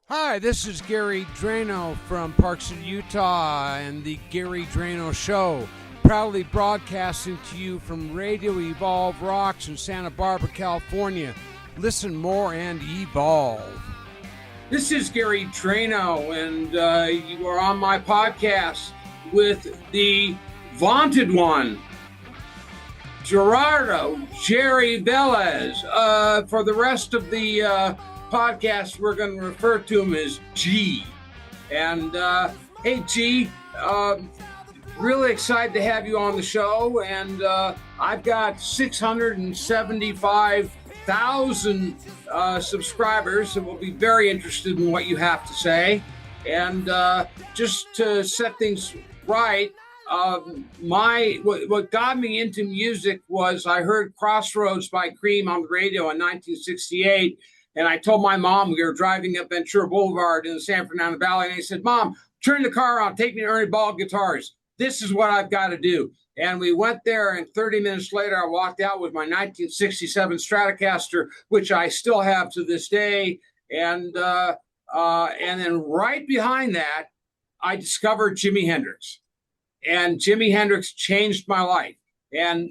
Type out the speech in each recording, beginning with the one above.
Hi, this is Gary Dranow from Park City, Utah, and the Gary Dranow Show. Proudly broadcasting to you from Radio Evolve Rocks in Santa Barbara, California. Listen more and evolve. This is Gary Dranow, and you are on my podcast with the vaunted one, Gerardo Jerry Velez. For the rest of the podcast, we're going to refer to him as G. And hey, G, really excited to have you on the show. And I've got 675,000 subscribers and will be very interested in what you have to say. And just to set things right, what got me into music was I heard Crossroads by Cream on the radio in 1968. And I told my mom, we were driving up Ventura Boulevard in the San Fernando Valley, and I said, Mom, turn the car on, take me to Ernie Ball Guitars. This is what I've got to do. And we went there, and 30 minutes later, I walked out with my 1967 Stratocaster, which I still have to this day. And then right behind that, I discovered Jimi Hendrix. And Jimi Hendrix changed my life. And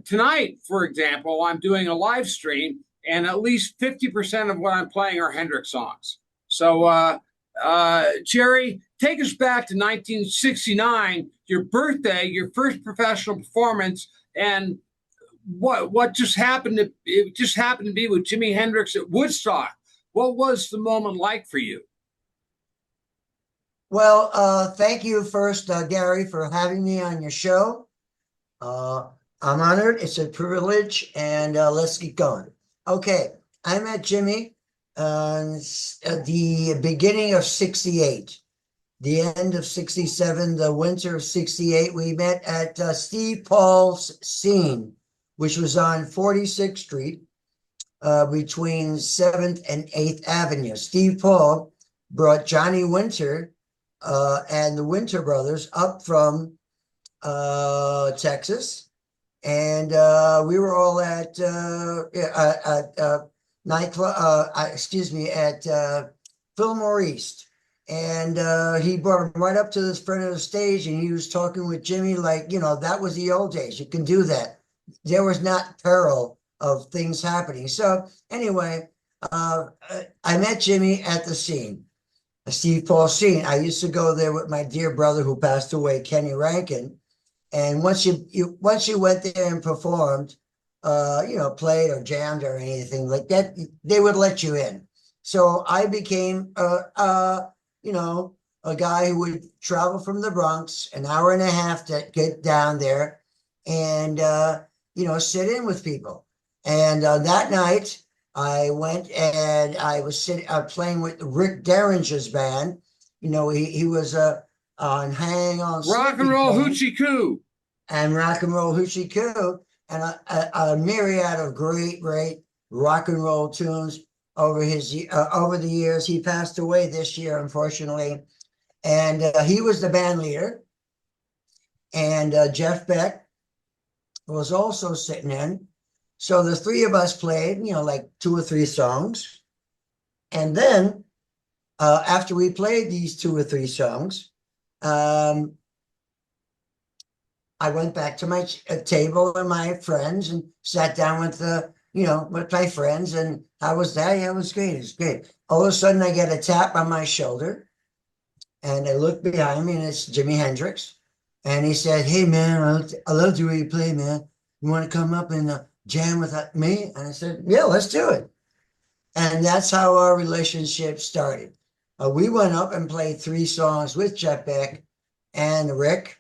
tonight, for example, I'm doing a live stream, and at least 50% of what I'm playing are Hendrix songs. So, Jerry, take us back to 1969, your birthday, your first professional performance, and what just happened to it just happened to be with Jimi Hendrix at Woodstock. What was the moment like for you? Well, thank you first, Gary, for having me on your show. I'm honored. It's a privilege, and let's get going. Okay, I met Jimi at the beginning of 68, the end of 67, the winter of 68. We met at Steve Paul's Scene, which was on 46th Street between 7th and 8th Avenue. Steve Paul brought Johnny Winter and the Winter Brothers up from Texas. And we were all at nightclub, at Fillmore East. And he brought him right up to the front of the stage, and he was talking with Jimi like, that was the old days. You can do that. There was not peril of things happening. So anyway, I met Jimi at the Scene, Steve Paul Scene. I used to go there with my dear brother who passed away, Kenny Rankin. And once you went there and performed, played or jammed or anything like that, they would let you in. So I became, a guy who would travel from the Bronx, an hour and a half to get down there, and sit in with people. And that night, I went and I was playing with Rick Derringer's band. He was on Hang On. Rock and Roll Hoochie Coo. And Rock and Roll Hoochie Coo, and a myriad of great rock and roll tunes over the years. He passed away this year, unfortunately. And he was the band leader. And Jeff Beck was also sitting in. So the three of us played, like 2 or 3 songs. And then after we played these 2 or 3 songs, I went back to my table and my friends and sat down with with my friends. And how was that? Yeah, it was great. It was great. All of a sudden, I get a tap on my shoulder, and I look behind me, and it's Jimi Hendrix. And he said, "Hey, man, I love the way you play, man. You want to come up and jam with me?" And I said, "Yeah, let's do it." And that's how our relationship started. We went up and played 3 songs with Jeff Beck and Rick.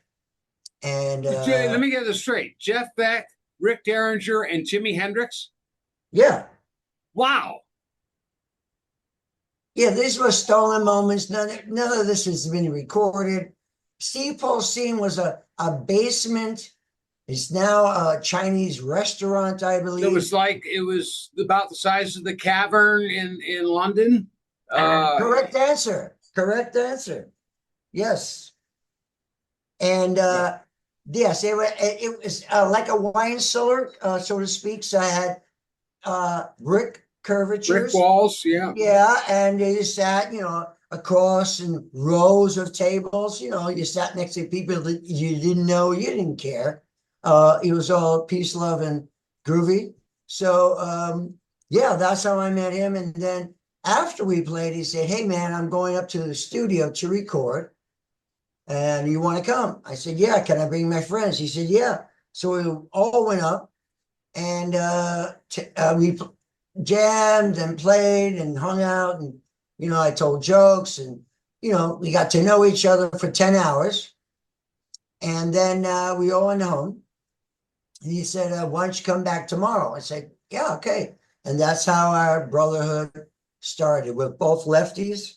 And let me get this straight. Jeff Beck, Rick Derringer, and Jimi Hendrix? Yeah. Wow. Yeah, these were stolen moments. None of this has been recorded. Steve Paul's Scene was a basement. It's now a Chinese restaurant, I believe. It was about the size of the Cavern in London. Correct answer. Yes. And yes, it was like a wine cellar, so to speak. So I had Rick Brick curvatures. walls, yeah. Yeah, and they sat, across in rows of tables. You sat next to people that you didn't know, you didn't care. It was all peace, love, and groovy. So yeah, that's how I met him. And then after we played, he said, "Hey man, I'm going up to the studio to record. And you want to come?" I said, "Yeah, can I bring my friends?" He said, "Yeah." So we all went up and we jammed and played and hung out. And, I told jokes and, we got to know each other for 10 hours. And then we all went home. And he said, "Why don't you come back tomorrow?" I said, "Yeah, okay." And that's how our brotherhood started. We're both lefties.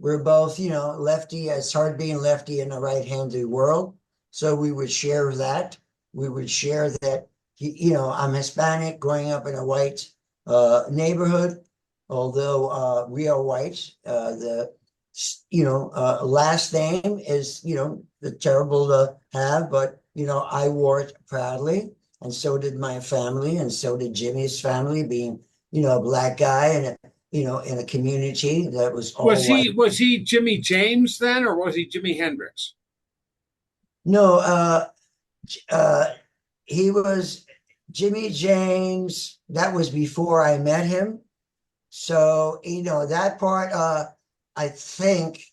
We're both, lefty. It's hard being lefty in a right-handed world. So we would share that. We would share that, I'm Hispanic, growing up in a white neighborhood, although we are white. The, last name is, terrible to have, but, I wore it proudly. And so did my family. And so did Jimmy's family, being, a black guy and in a community that was all white. Was he Jimmy James then, or was he Jimi Hendrix? No, uh, he was Jimmy James. That was before I met him. So, that part, I think,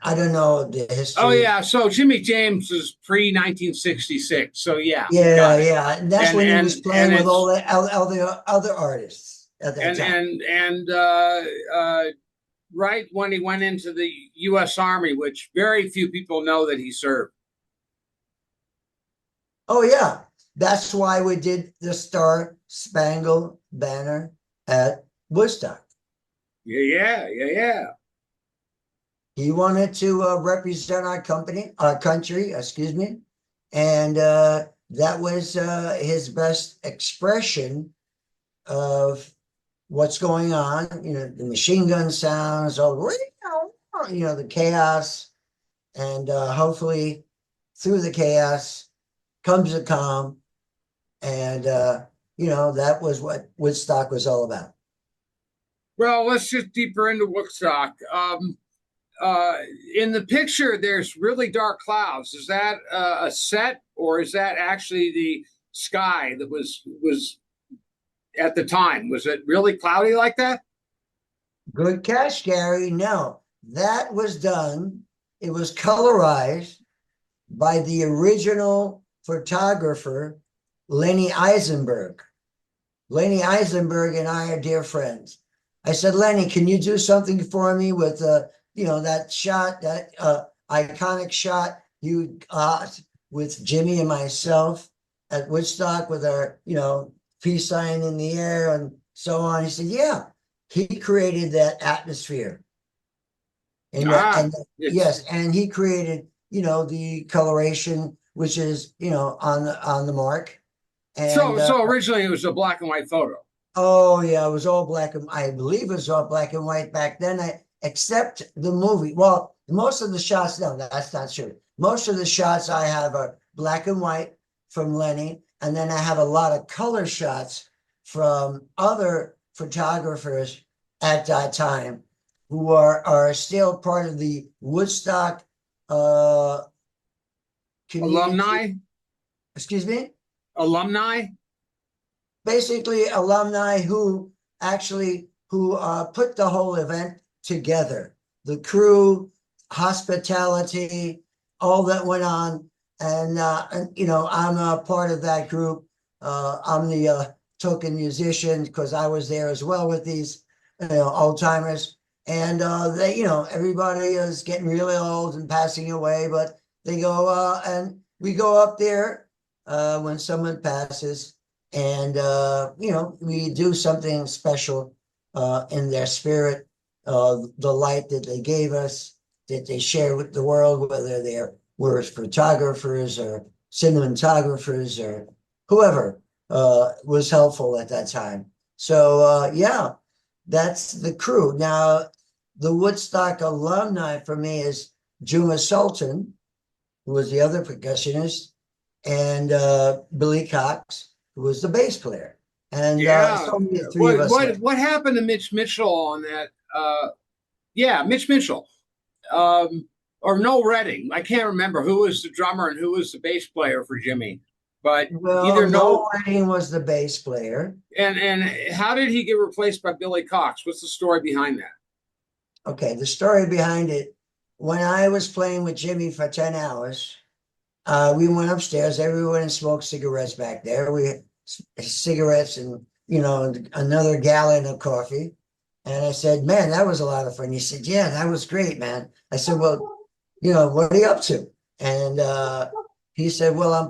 I don't know the Oh history. yeah, so Jimmy James was pre 1966. So yeah, Yeah, got it. yeah. And that's And when he was playing with all it's the other artists at that time. and right when he went into the U.S. Army, which very few people know that he served. Oh, yeah. That's why we did the Star Spangled Banner at Woodstock. Yeah. He wanted to represent our country, excuse me. And that was his best expression of what's going on. The machine gun sounds, all the chaos. And hopefully through the chaos comes the calm. And, that was what Woodstock was all about. Well, let's get deeper into Woodstock. Uh, in the picture, there's really dark clouds. Is that a set, or is that actually the sky that was at the time? Was it really cloudy like that? Good catch, Gary. No, that was done. It was colorized by the original photographer, Lenny Eisenberg. Lenny Eisenberg and I are dear friends. I said, "Lenny, can you do something for me with, that shot, that iconic shot you got with Jimmy and myself at Woodstock with our, peace sign in the air and so on?" He said, "Yeah." He created that atmosphere. Ah, And it's yes, and he created, the coloration, which is, on the mark. And so originally it was a black and white photo. oh yeah, it was all black and I believe it was all black and white back then. Except the movie. Well, most of the shots, no, that's not true. Most of the shots I have are black and white from Lenny, and then I have a lot of color shots from other photographers at that time who are still part of the Woodstock community. Alumni, Excuse me? alumni. Basically alumni who actually put the whole event together, the crew, hospitality, all that went on. And I'm a part of that group. I'm the token musician because I was there as well with these old timers. And they, everybody is getting really old and passing away, but they go and we go up there when someone passes, and we do something special in their spirit, the light that they gave us, that they share with the world, whether were photographers or cinematographers or whoever was helpful at that time. So yeah, that's the crew. Now, the Woodstock alumni for me is Juma Sultan, who was the other percussionist, and Billy Cox, who was the bass player. And it's Yeah. only the three of us left. What happened to Mitch Mitchell on that? Yeah, Mitch Mitchell. Or Noel Redding. I can't remember who was the drummer and who was the bass player for Jimmy. But Well, either Noel Redding was the bass player. and how did he get replaced by Billy Cox? What's the story behind that? Okay, the story behind it, when I was playing with Jimmy for 10 hours, we went upstairs, everyone smoked cigarettes back there. We had cigarettes and, another gallon of coffee. And I said, man, that was a lot of fun. He said, yeah, that was great, man. I said, well, what are you up to? And he said, well, I'm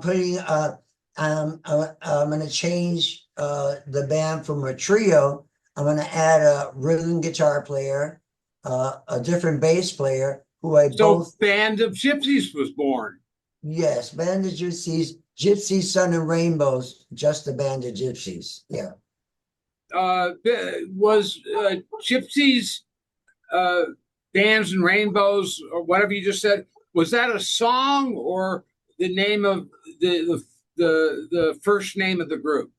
going to change the band from a trio. I'm going to add a rhythm guitar player, a different bass player Band of Gypsies was born. Yes, Band of Gypsies, Gypsy, Sun and Rainbows, just the Band of Gypsies. Yeah. Was Gypsies, Bands and Rainbows, or whatever you just said, was that a song or the name of the first name of the group?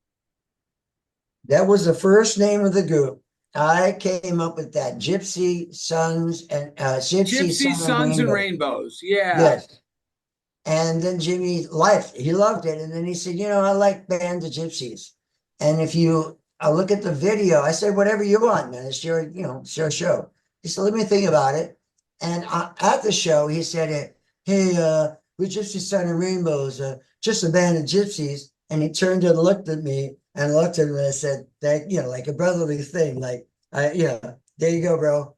That was the first name of the group. I came up with that. Gypsy Sons and Gypsy Sons and Rainbows. Yeah. Yes. And then Jimmy he loved it. And then he said, I like Band of Gypsies. And if you look at the video, I said, whatever you want, man. It's your show. He said, let me think about it. And at the show, he said, hey, we're Gypsy Sun and Rainbows, just a Band of Gypsies. And he turned and looked at me and I said, like a brotherly thing. Like, there you go, bro.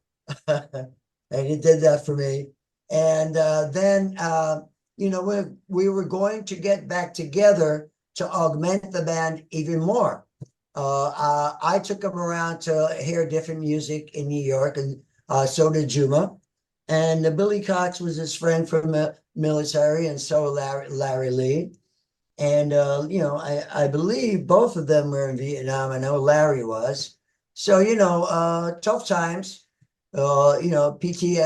And he did that for me. And then, we were going to get back together to augment the band even more. I took him around to hear different music in New York, and so did Juma. And Billy Cox was his friend from the military, and so Larry Lee. And, I believe both of them were in Vietnam. I know Larry was. So, tough times, PTSD,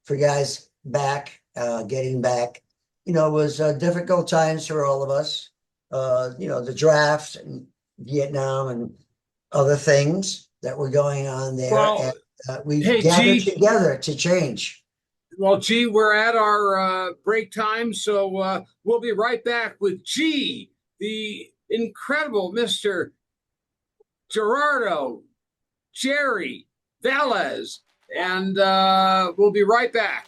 for guys back, getting back, was difficult times for all of us. The draft and Vietnam and other things that were going on there. Well, and we gathered together to change. Well, G, we're at our break time, so we'll be right back with G, the incredible Mr. Gerardo Velez, and we'll be right back.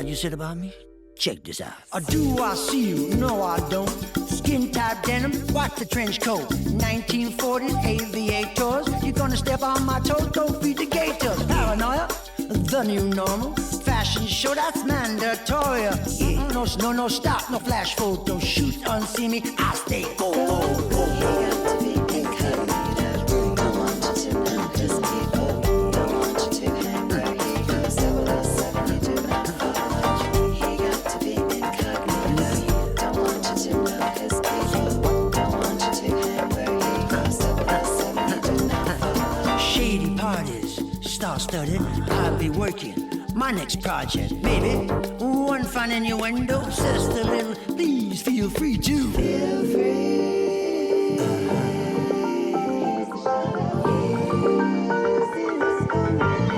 You said about me? Check this out. Do I see you? No, I don't. Skin tight denim, watch the trench coat. 1940s aviators. You're gonna step on my toes, don't feed the gators. Paranoia, the new normal. Fashion show, that's mandatory. Yeah. No, stop, no flash photo. Shoot, unsee me, I stay go. Star-studded, I'll be working my next project. Maybe one fun innuendo, sister little, please feel free to. Feel free.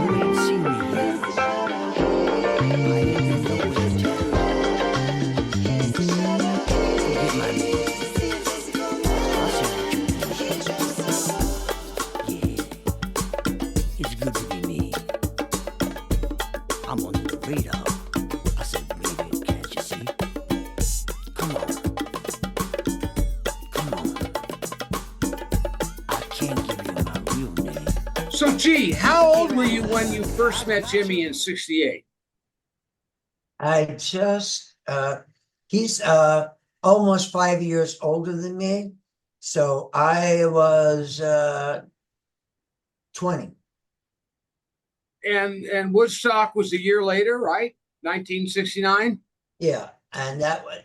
You ain't seen me yet. I ain't no Forget my name. I'll see what you mean. Yeah, it's good to be me. I'm on the radar. I said, baby, can't you see? Come on. I can't give you my real name. So, G, how old were you when you first met Jimmy in '68? I just He's almost 5 years older than me. So I was 20. And Woodstock was a year later, right? 1969. Yeah. And that was,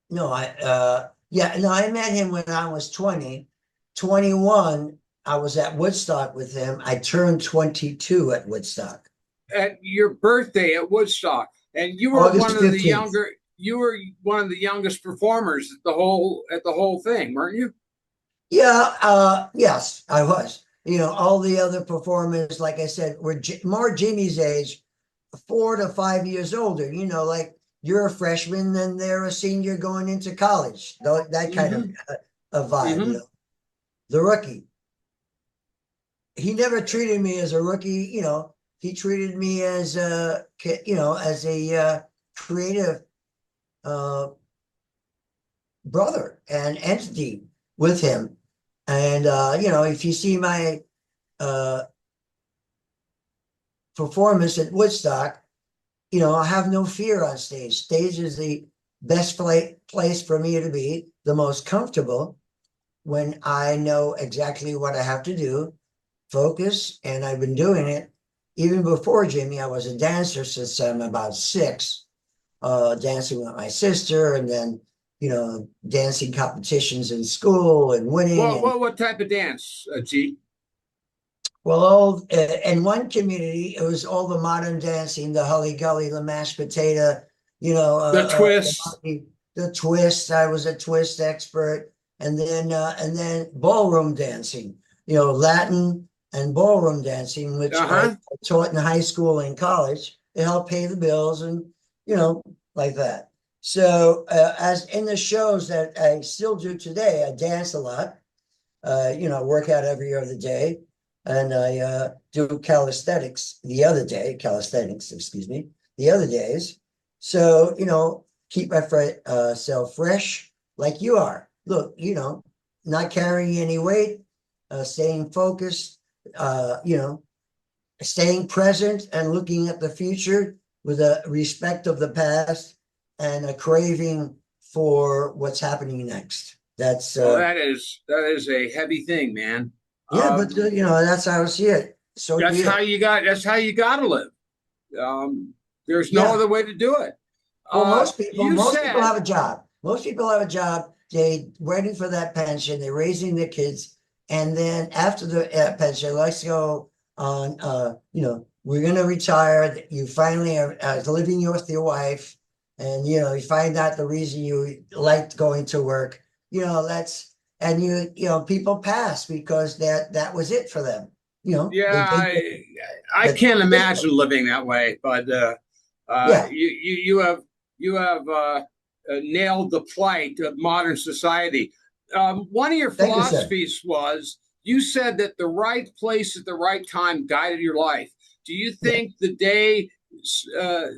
no, I met him when I was 20. 21, I was at Woodstock with him. I turned 22 at Woodstock. At your birthday at Woodstock, and you were August one of the 15th. younger. You were one of the youngest performers at the whole thing, weren't you? Yeah, yes, I was. All the other performers, like I said, were more Jimmy's age, 4 to 5 years older. Like you're a freshman and they're a senior going into college. That kind of a vibe. Mm-hmm. The rookie. He never treated me as a rookie. He treated me as as a creative brother and entity with him. And if you see my performance at Woodstock, I have no fear on stage. Stage is the best place for me to be, the most comfortable, when I know exactly what I have to do, focus, and I've been doing it even before Jimmy. I was a dancer since I'm about 6, dancing with my sister, and then dancing competitions in school and winning. What type of dance, G? Well, in one community, it was all the modern dancing, the Hully Gully, the mashed potato, The twist. The twist. I was a twist expert, and then ballroom dancing, Latin and ballroom dancing, which I taught in high school and college. It helped pay the bills, and like that. So as in the shows that I still do today, I dance a lot. Work out every other day. And I do calisthenics, excuse me, the other days. So, keep myself fresh like you are. Look, not carrying any weight, staying focused, staying present and looking at the future with a respect of the past and a craving for what's happening next. That's that is a heavy thing, man. Yeah, but that's how I see it. So that's how you got to live. There's no other way to do it. Well, most people have a job. Most people have a job. They waiting for that pension. They're raising their kids, and then after the pension, let's go on. We're going to retire. You finally are living with your wife, and you find out the reason you liked going to work. And people pass because that was it for them. Yeah, I can't imagine living that way. But you have nailed the plight of modern society. One of your philosophies was you said that the right place at the right time guided your life. Do you think the day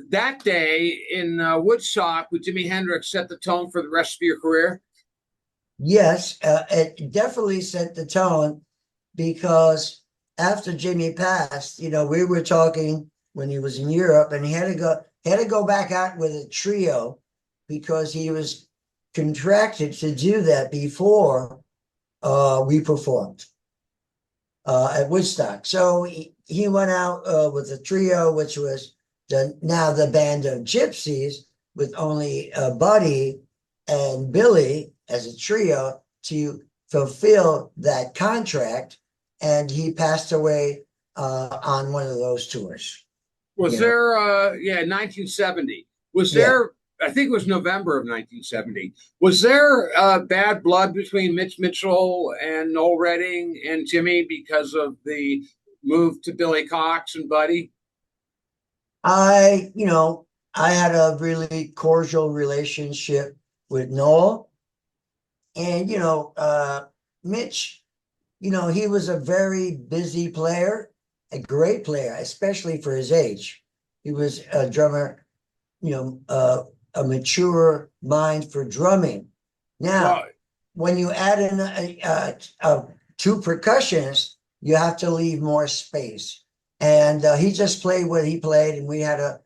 that day in Woodstock with Jimi Hendrix set the tone for the rest of your career? Yes, it definitely set the tone, because after Jimmy passed, we were talking when he was in Europe, and he had to go back out with a trio because he was contracted to do that before we performed at Woodstock. So he went out with a trio, which was now the Band of Gypsies, with only Buddy and Billy as a trio to fulfill that contract, and he passed away on one of those tours. Was there 1970? Was there, I think it was November of 1970, was there bad blood between Mitch Mitchell and Noel Redding and Jimmy because of the move to Billy Cox and Buddy? I had a really cordial relationship with Noel. And, Mitch, he was a very busy player, a great player, especially for his age. He was a drummer, a mature mind for drumming. Now, when you add in two percussionists, you have to leave more space. And he just played what he played, and we had to,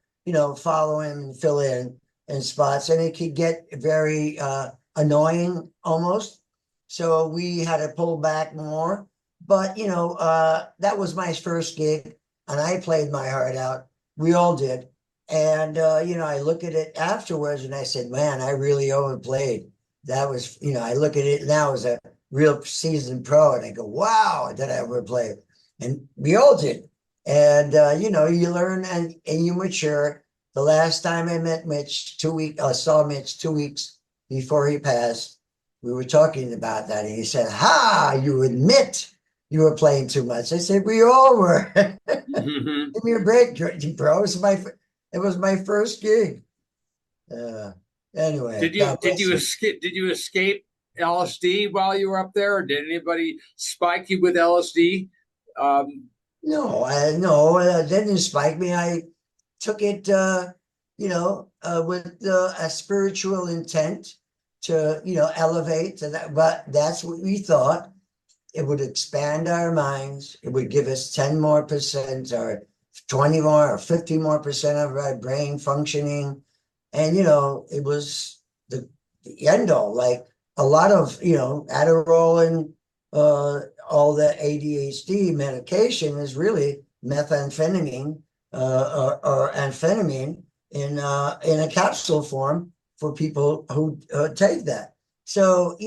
follow him and fill in. in spots, and it could get very annoying almost. So we had to pull back more. But that was my first gig, and I played my heart out. We all did. And I look at it afterwards and I said, man, I really overplayed. That was, I look at it now as a real seasoned pro, and I go, wow, did I overplay? And we all did. And you learn and you mature. The last time I met Mitch, I saw Mitch 2 weeks before he passed. We were talking about that, and he said, "Ha! You admit you were playing too much." I said, "We all were." Give me a break, bro. It was my first gig. Anyway, did you escape LSD while you were up there, or did anybody spike you with LSD? No, it didn't spike me. I took it, with a spiritual intent to, elevate to that. But that's what we thought. It would expand our minds. It would give us 10 more percent or 20 more or 50 more percent of our brain functioning. And, it was the end all. Like a lot of, Adderall and all the ADHD medication is really methamphetamine or amphetamine in a capsule form for people who take that. So,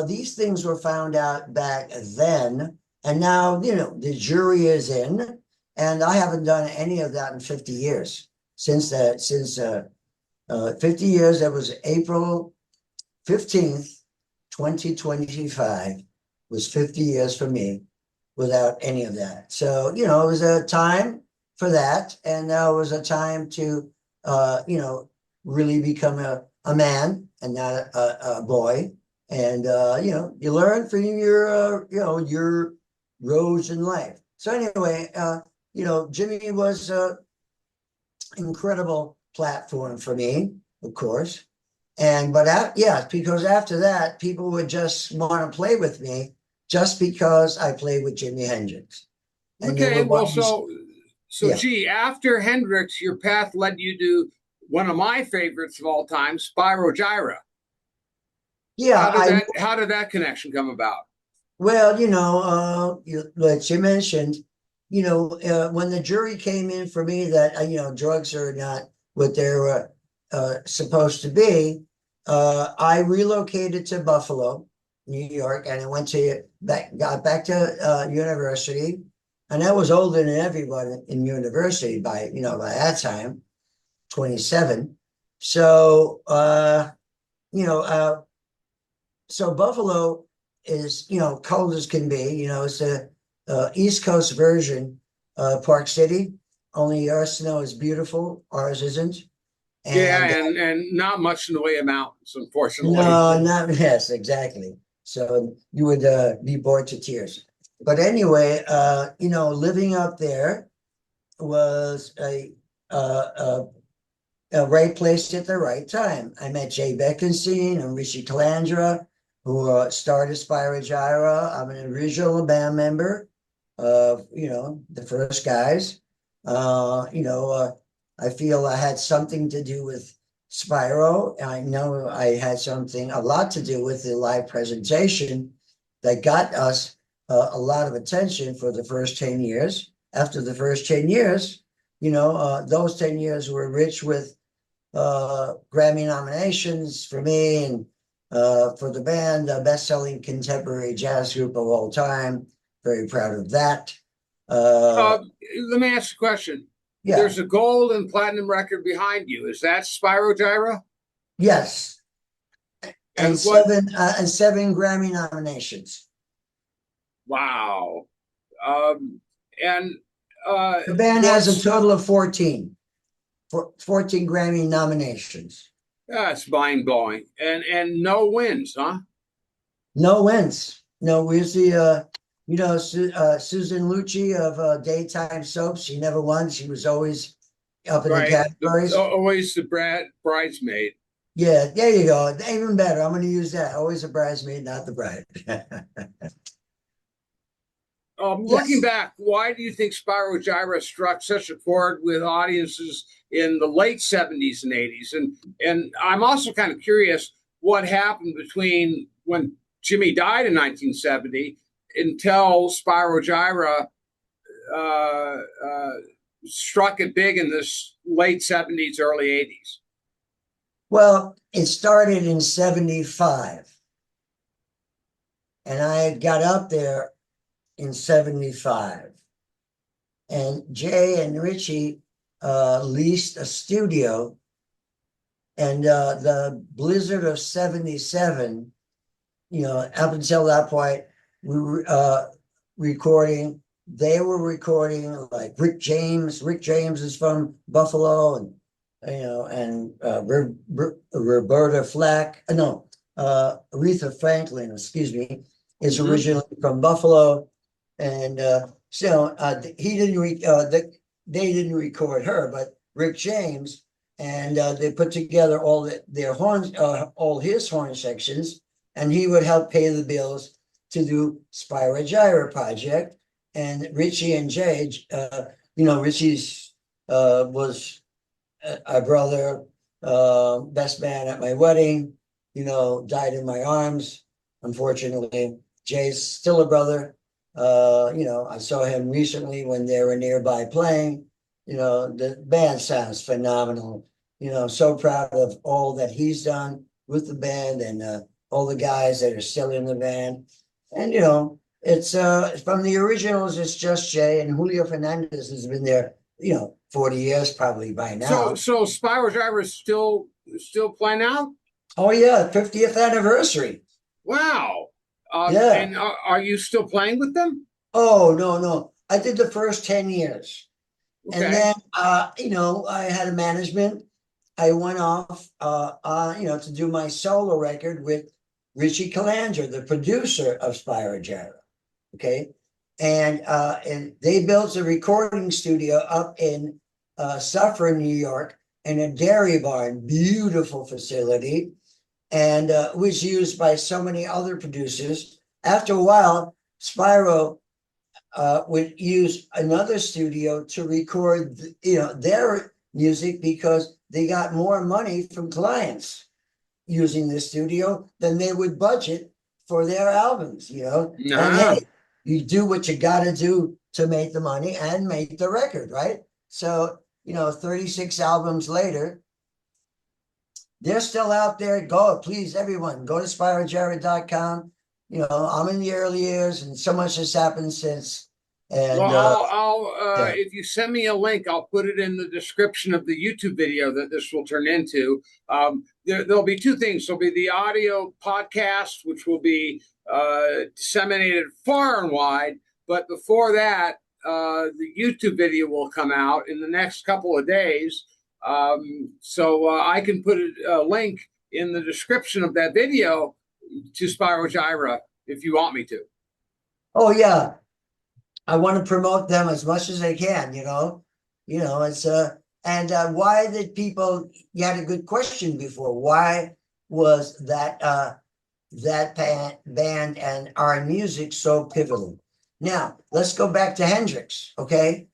these things were found out back then, and now, the jury is in, and I haven't done any of that in 50 years. Since 50 years, that was April 15th, 2025, was 50 years for me without any of that. So, it was a time for that, and it was a time to, really become a man and not a boy. And you learn from your roads in life. So anyway, Jimi was an incredible platform for me, of course. Because after that, people would just want to play with me just because I played with Jimi Hendrix. And okay, well, gee, after Hendrix, your path led you to one of my favorites of all time, Spyro Gyra. Yeah, how did that connection come about? Well, like you mentioned, when the jury came in for me that drugs are not what they're supposed to be, I relocated to Buffalo, New York, and I got back to university, and I was older than everyone in university by that time, 27. So so Buffalo is, cold as can be. It's a East Coast version of Park City. Only our snow is beautiful. Ours isn't. And not much in the way of mountains, unfortunately. No, yes, exactly. So you would be bored to tears. But anyway, living up there was a right place at the right time. I met Jay Beckenstein and Richie Calandra, who started Spyro Gyra. I'm an original band member of, the first guys. I feel I had something to do with Spyro. I know I had a lot to do with the live presentation that got us a lot of attention for the first 10 years. After the first 10 years, those 10 years were rich with Grammy nominations for me and for the band, the best-selling contemporary jazz group of all time. Very proud of that. Let me ask you a question. Yeah. There's a gold and platinum record behind you. Is that Spyro Gyra? Yes. And seven Grammy nominations. Wow. The band has a total of 14 Grammy nominations. That's mind-blowing. And no wins, huh? No wins. No, we see Susan Lucci of Daytime Soaps. She never won. She was always up in the categories. Always the bridesmaid. Yeah, there you go. Even better. I'm going to use that. Always a bridesmaid, not the bride. Looking back, why do you think Spyro Gyra struck such a chord with audiences in the late 70s and 80s? And I'm also kind of curious what happened between when Jimi died in 1970 until Spyro Gyra struck it big in this late 70s, early 80s. Well, it started in 75. And I got out there in 75. And Jay and Richie leased a studio. And the blizzard of 77, up until that point, we were recording. They were recording like Rick James. Rick James is from Buffalo, and Roberta Flack. No, Aretha Franklin, excuse me, is originally from Buffalo, and he didn't. They didn't record her, but Rick James, and they put together all their horns, all his horn sections, and he would help pay the bills to do Spyro Gyra project. And Richie and Jay, Richie's was a brother, best man at my wedding, died in my arms, unfortunately. Jay's still a brother. I saw him recently when they were nearby playing. The band sounds phenomenal. So proud of all that he's done with the band, and all the guys that are still in the band. And, it's from the originals, it's just Jay, and Julio Fernandez has been there, 40 years probably by now. So Spyro Gyra is still playing out? Oh yeah, 50th anniversary. Wow. Yeah. And are you still playing with them? Oh, no. I did the first 10 years. Okay. And then, I had a management. I went off, to do my solo record with Richie Calanger, the producer of Spyro Gyra. Okay. And they built a recording studio up in Suffern, New York, in a dairy barn, beautiful facility, and was used by so many other producers. After a while, Spyro would use another studio to record, their music, because they got more money from clients using this studio than they would budget for their albums, And hey, you do what you got to do to make the money and make the record, right? So, 36 albums later, they're still out there. Please, everyone, go to SpyroGyra.com. I'm in the early years, and so much has happened since. And I'll if you send me a link, I'll put it in the description of the YouTube video that this will turn into. There'll be two things. There'll be the audio podcast, which will be disseminated far and wide. But before that, the YouTube video will come out in the next couple of days. So I can put a link in the description of that video to Spyro Gyra if you want me to. Oh, yeah. I want to promote them as much as I can, it's and why did people, you had a good question before, why was that band and our music so pivotal? Now, let's go back to Hendrix, okay?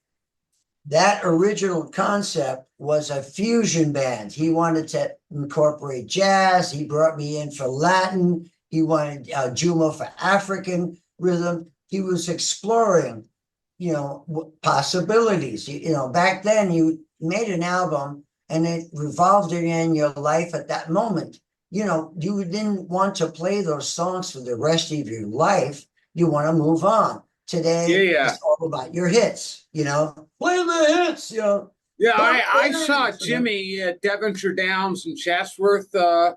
That original concept was a fusion band. He wanted to incorporate jazz. He brought me in for Latin. He wanted Juma for African rhythm. He was exploring, possibilities. Back then you made an album and it revolved in your life at that moment. You didn't want to play those songs for the rest of your life. You want to move on. Today, It's all about your hits, play the hits, Yeah, I saw Jimi at Devonshire Downs in Chatsworth in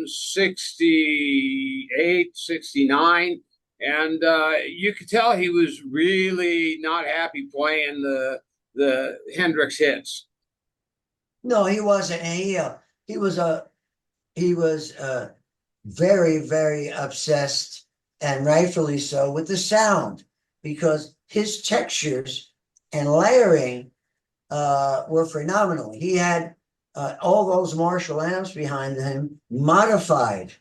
68, 69. And you could tell he was really not happy playing the Hendrix hits. No, he wasn't. And he was very, very obsessed, and rightfully so, with the sound, because his textures and layering were phenomenal. He had all those Marshall amps behind him modified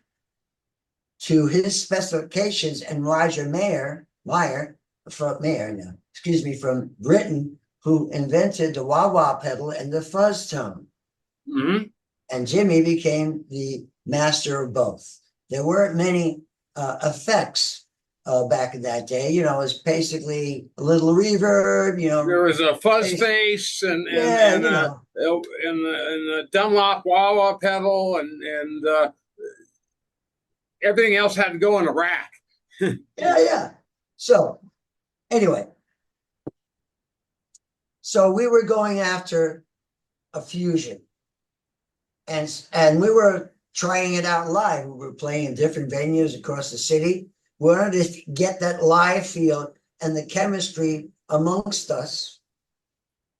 to his specifications, and Roger Mayer from Britain, who invented the wah-wah pedal and the fuzz tone. Mm-hmm. And Jimi became the master of both. There weren't many effects back in that day. You know, it was basically a little reverb, you know. There was a fuzz bass and the Dunlop wah-wah pedal and everything else had to go in a rack. Yeah. So anyway, so we were going after a fusion, and we were trying it out live. We were playing in different venues across the city. We wanted to get that live feel and the chemistry amongst us.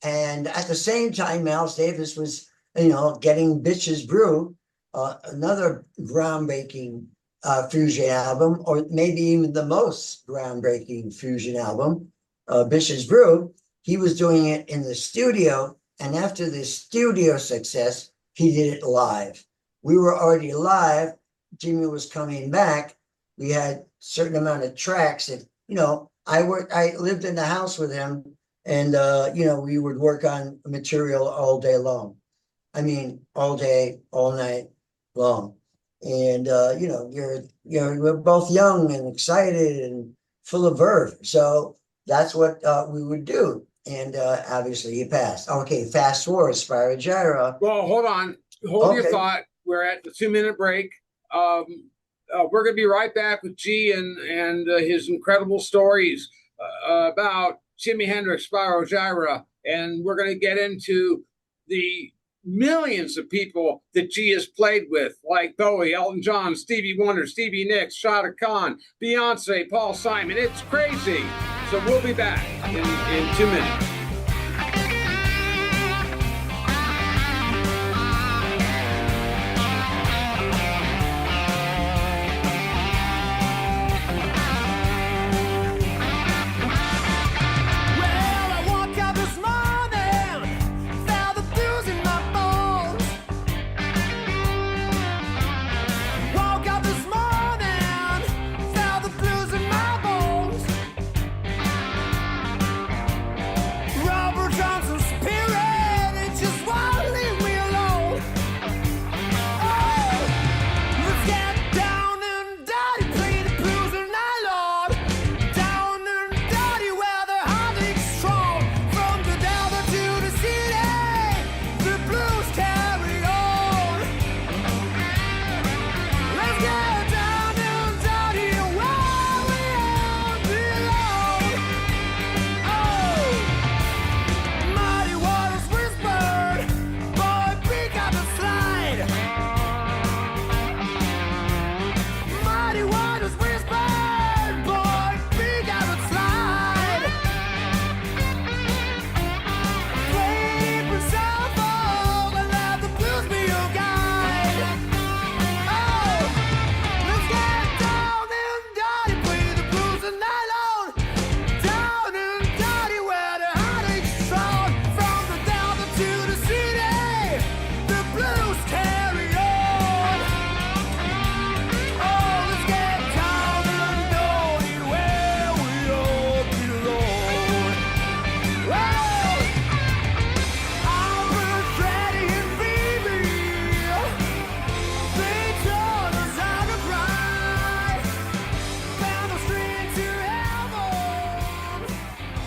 And at the same time, Miles Davis was, you know, getting Bitches Brew, another groundbreaking fusion album, or maybe even the most groundbreaking fusion album, Bitches Brew. He was doing it in the studio, and after the studio success, he did it live. We were already live. Jimi was coming back. We had a certain amount of tracks that, you know, I lived in the house with him, and you know, we would work on material all day long. I mean, all day, all night long. And you know, we're both young and excited and full of verve. So that's what we would do. And obviously he passed. Okay, fast forward, Spyro Gyra. Well, hold on. Hold your thought. We're at the 2-minute break. We're going to be right back with G and his incredible stories about Jimi Hendrix, Spyro Gyra, and we're going to get into the millions of people that G has played with, like Bowie, Elton John, Stevie Wonder, Stevie Nicks, Shada Khan, Beyonce, Paul Simon. It's crazy. So we'll be back in 2 minutes.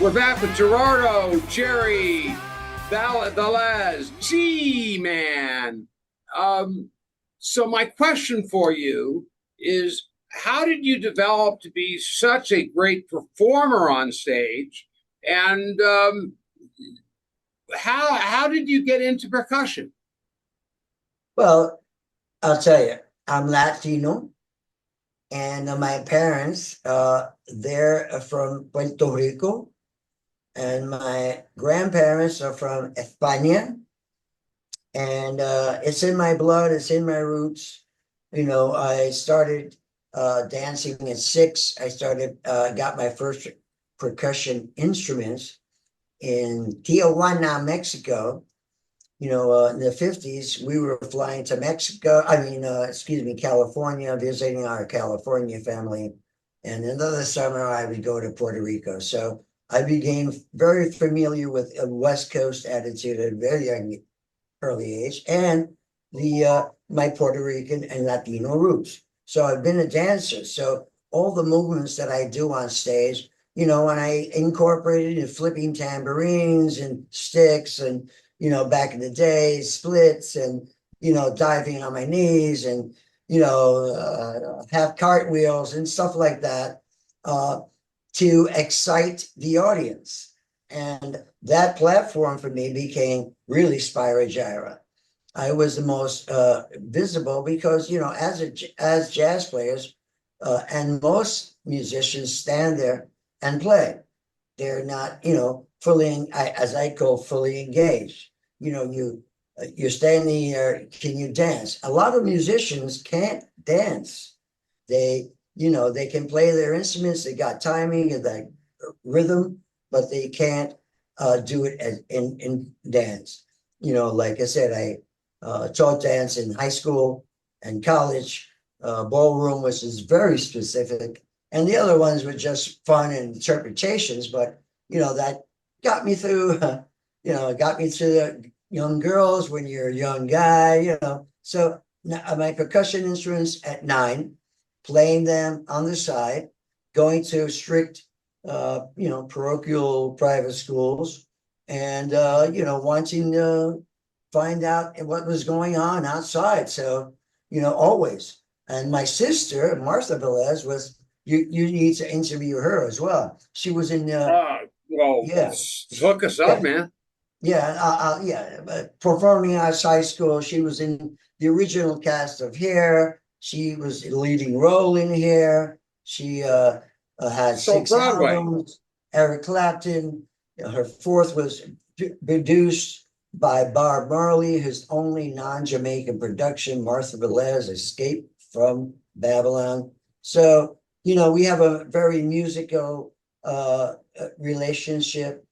We're back with Gerardo, Jerry, Velez, G-Man. So my question for you is, how did you develop to be such a great performer on stage? And how did you get into percussion? Well, I'll tell you, I'm Latino, and my parents, they're from Puerto Rico, and my grandparents are from España, and it's in my blood, it's in my roots. You know, I started dancing at 6. I got my first percussion instruments in Tijuana, Mexico. You know, in the 50s, we were flying to California, visiting our California family And another summer I would go to Puerto Rico. So I became very familiar with a West Coast attitude at a very young, early age, and the my Puerto Rican and Latino roots. So I've been a dancer. So all the movements that I do on stage, you know, when I incorporated in flipping tambourines and sticks and, you know, back in the day, splits and, you know, diving on my knees and, you know, have cartwheels and stuff like that to excite the audience. And that platform for me became really Spyro Gyra. I was the most visible because, you know, as jazz players, and most musicians stand there and play. They're not, you know, as I call, fully engaged. You know, you're standing there. Can you dance? A lot of musicians can't dance. They, you know, they can play their instruments. They got timing and that rhythm, but they can't do it in dance. You know, like I said, I taught dance in high school and college, ballroom, which is very specific. And the other ones were just fun and interpretations, but, you know, that got me through, you know, got me to the young girls when you're a young guy, you know. So my percussion instruments at 9, playing them on the side, going to strict, you know, parochial private schools and, you know, wanting to find out what was going on outside. So, you know, always. And my sister, Martha Velez, was, you need to interview her as well. She was in, well, yeah, hook us up, man. performing arts high school. She was in the original cast of Hair. She was a leading role in Hair. She had So 6 Broadway. albums. Eric Clapton. Her 4th was produced by Bob Marley, his only non-Jamaican production. Martha Velez, Escape from Babylon. So, you know, we have a very musical relationship,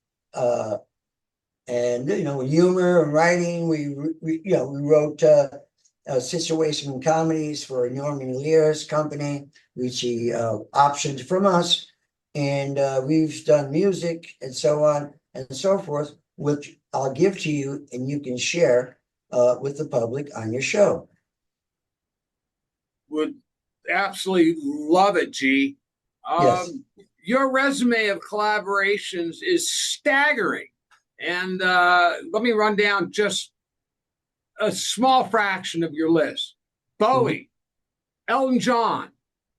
and, you know, humor and writing. We you know, we wrote situation comedies for Norman Lear's company, which he optioned from us. And we've done music and so on and so forth, which I'll give to you and you can share with the public on your show. Would absolutely love it, G. Yes. Your resume of collaborations is staggering. And let me run down just a small fraction of your list. Bowie, Elton John,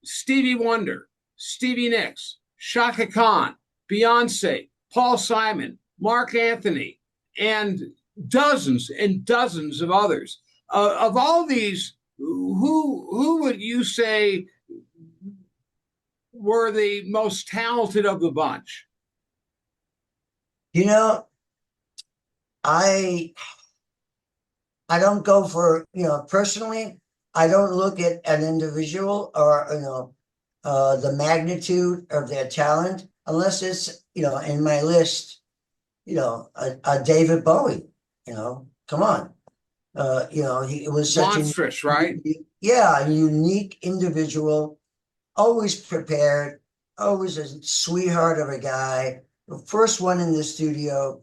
Stevie Wonder, Stevie Nicks, Shaka Khan, Beyonce, Paul Simon, Mark Anthony, and dozens of others. Of all these, who would you say were the most talented of the bunch? You know, I don't go for, you know, personally, I don't look at an individual or, you know, the magnitude of their talent unless it's, you know, in my list, you know, a David Bowie, you know, come on. You know, he was such monstrous, right? Yeah, a unique individual, always prepared, always a sweetheart of a guy, the first one in the studio.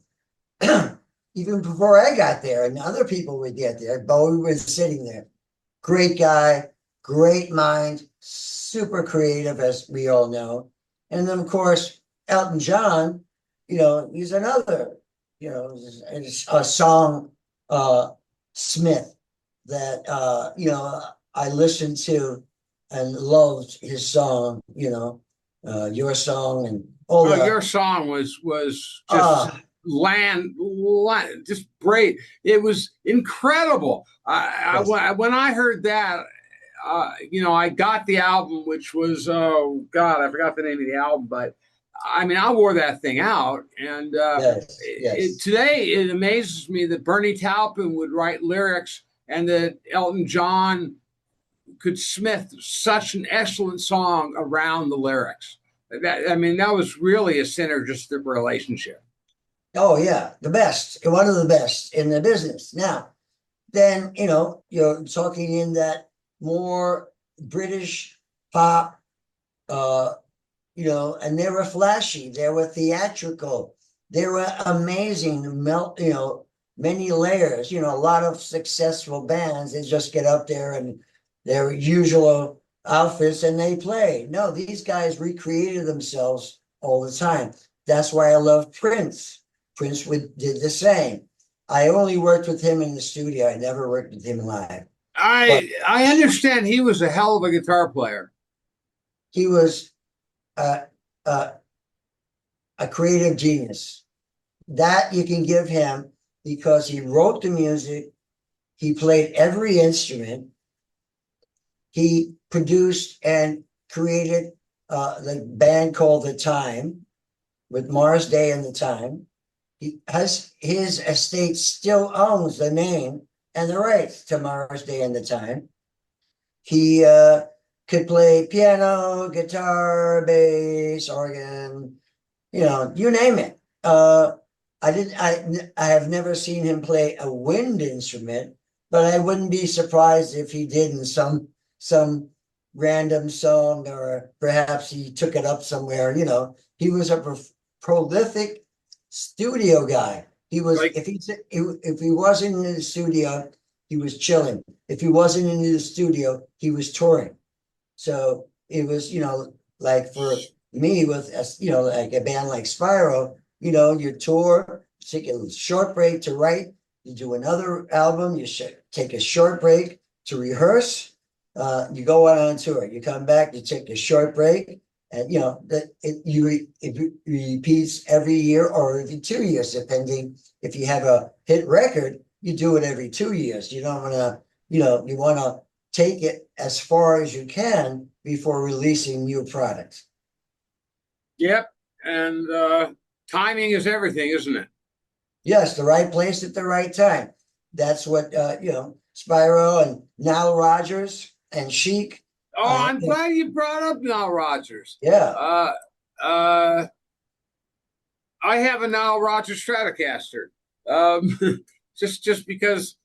Even before I got there, and other people would get there, Bowie was sitting there. Great guy, great mind, super creative, as we all know. And then, of course, Elton John, you know, he's another, you know, a song smith that, you know, I listened to and loved his song, you know, Your Song and all that. Your song was just just great. It was incredible. When I heard that, you know, I got the album, which was, oh God, I forgot the name of the album, but I mean, I wore that thing out. And today it amazes me that Bernie Taupin would write lyrics and that Elton John could smith such an excellent song around the lyrics. I mean, that was really a synergistic relationship. Oh yeah, the best, one of the best in the business. Now, then, you know, you're talking in that more British pop, you know, and they were flashy, they were theatrical, they were amazing, you know, many layers, you know, a lot of successful bands, they just get up there and their usual outfits and they play. No, these guys recreated themselves all the time. That's why I love Prince. Did the same. I only worked with him in the studio. I never worked with him live. But I understand he was a hell of a guitar player. he was uh, uh, a creative genius. That you can give him because he wrote the music, he played every instrument, he produced and created the band called The Time with Mars Day and The Time. He has his estate still owns the name and the rights to Mars Day and The Time. He could play piano, guitar, bass, organ, you know, you name it. I have never seen him play a wind instrument, but I wouldn't be surprised if he did in some random song, or perhaps he took it up somewhere. You know, he was a prolific studio guy. He was Like, if he wasn't in the studio, he was chilling. If he wasn't in the studio, he was touring. So it was, you know, like for me with you know, like a band like Spyro, you know, you tour, take a short break to write, you do another album, you should take a short break to rehearse, you go out on tour, you come back, you take a short break, and you know that it repeats every year or every 2 years, depending if you have a hit record, you do it every 2 years. You don't want to, you know, you want to take it as far as you can before releasing new products. yep. And timing is everything, isn't it? Yes, the right place at the right time. That's what you know, Spyro and Nile Rodgers and Chic. Oh, I'm glad you brought up Nile Rodgers. Yeah. Uh, I have a Nile Rodgers Stratocaster. Just because